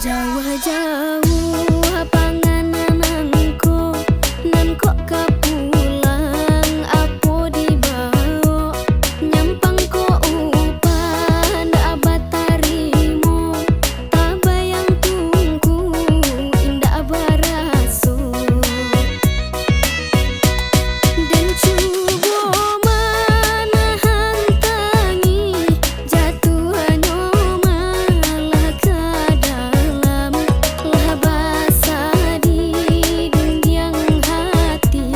Jauh-jauh panganan nangko nan kok kapulang apo dibawa nyampang ko upan abad tarimo tabayang tungku indah baraso dan cubo manahan tangi jatuhannya malah ke dalam bahasa di duniang hati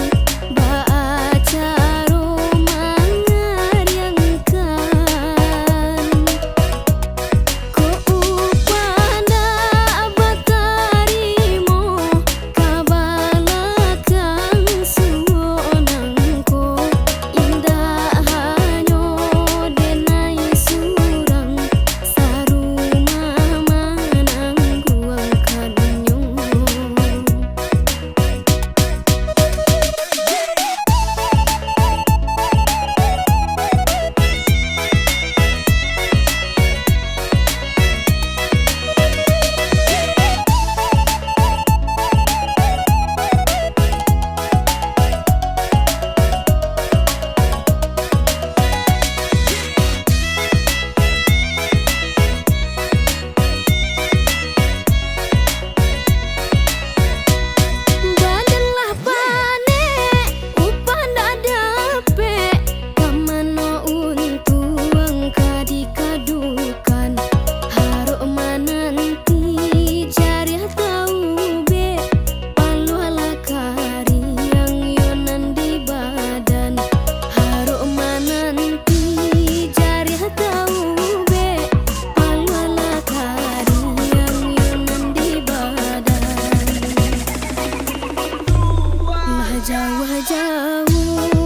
baca romangan yang kan ko upanda batarimo kabalakang suonangko indah hanyo denai surang saruma manangguang kadunyo. Badanlah pane upanda dape kamano untuang kadikadukan haruk mananti jari tahu be palu ala kari yang yonan di badan haruk mananti jari tahu be palu ala kari yang yonan di badan. Jauh-jauh